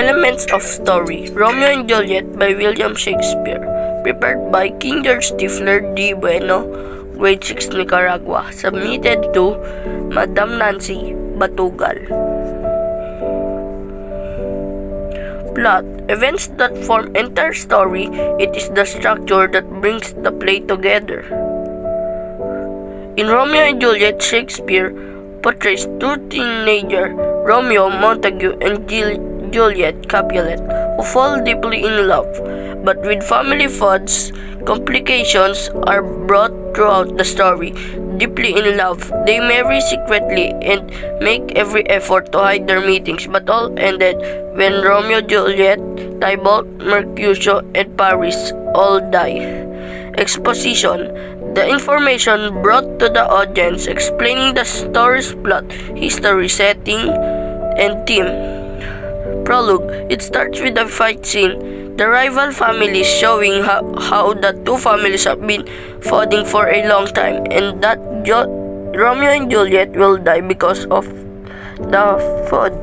Elements of Story, Romeo and Juliet by William Shakespeare. Prepared by King George Stifler D. Bueno, Grade 6, Nicaragua. Submitted to Madam Nancy Batugal. Plot. Events that form entire story. It is the structure that brings the play together. In Romeo and Juliet, Shakespeare portrays two teenagers, Romeo Montague and Juliet Capulet, who fall deeply in love, but with family feuds, complications are brought throughout the story. Deeply in love, they marry secretly and make every effort to hide their meetings, but all ended when Romeo, Juliet, Tybalt, Mercutio, and Paris all die. Exposition. The information brought to the audience explaining the story's plot, history, setting, and theme. Prologue. It starts with a fight scene. The rival families showing how the two families have been feuding for a long time, and that Romeo and Juliet will die because of the feud.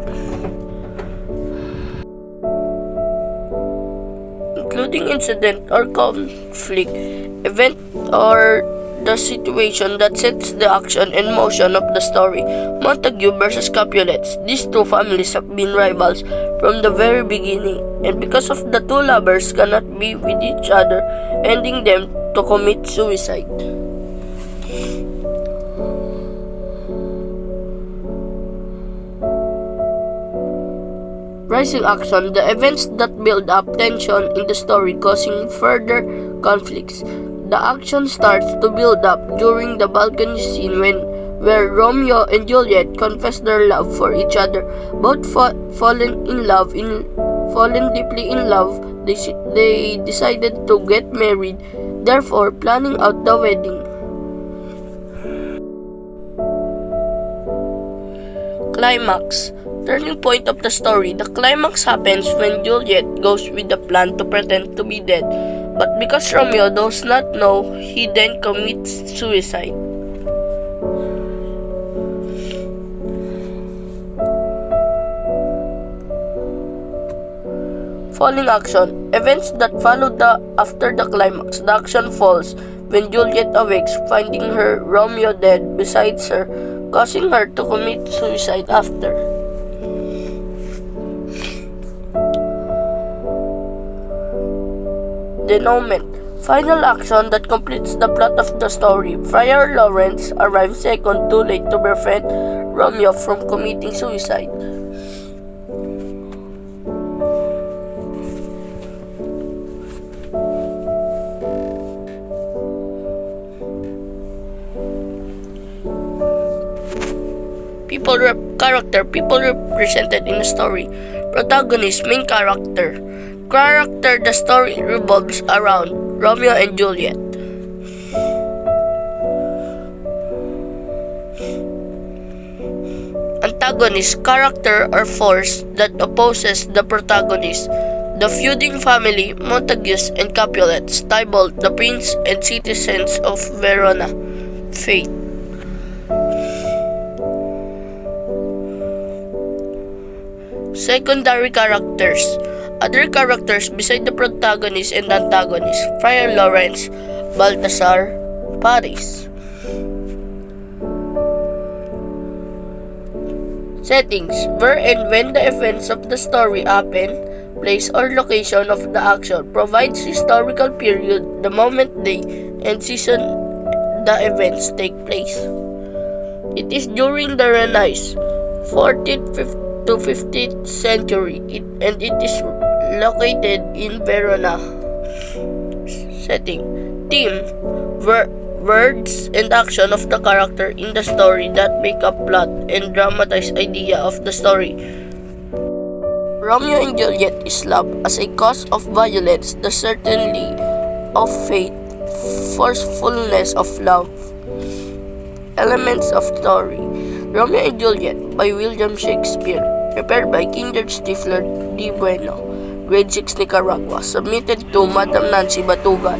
Including incident or conflict, event or the situation that sets the action and motion of the story. Montague versus Capulets. These two families have been rivals from the very beginning, and because of the two lovers cannot be with each other, ending them to commit suicide. Rising action. The events that build up tension in the story, causing further conflicts. The action starts to build up during the balcony scene where Romeo and Juliet confess their love for each other. Both fallen deeply in love, they decided to get married, therefore planning out the wedding. Climax. Turning point of the story. The climax happens when Juliet goes with the plan to pretend to be dead, but because Romeo does not know, he then commits suicide. Falling action. Events that follow after the climax. The action falls when Juliet awakes, finding her Romeo dead beside her, causing her to commit suicide after. Denouement. Final action that completes the plot of the story. Friar Lawrence arrives second, too late to prevent Romeo from committing suicide. People represented in the story. Protagonist, main character. The story revolves around Romeo and Juliet. Antagonist, character or force that opposes the protagonist. The feuding family, Montagues and Capulets, Tybalt, the prince and citizens of Verona. Fate. Secondary characters. Other characters beside the protagonist and antagonist. Friar Lawrence, Balthazar, Paris. Settings. Where and when the events of the story happen. Place or location of the action. Provides historical period, the moment, day, and season the events take place. It is during the Renaissance, 14th to 15th century, and it is located in Verona. Setting. Theme. Words and action of the character in the story that make up plot and dramatized idea of the story. Romeo and Juliet is love as a cause of violence, the certainty of fate, forcefulness of love. Elements of story. Romeo and Juliet by William Shakespeare. Prepared by King George Stifler D. Bueno, Grade 6, Nicaragua. Submitted to Madam Nancy Batugal.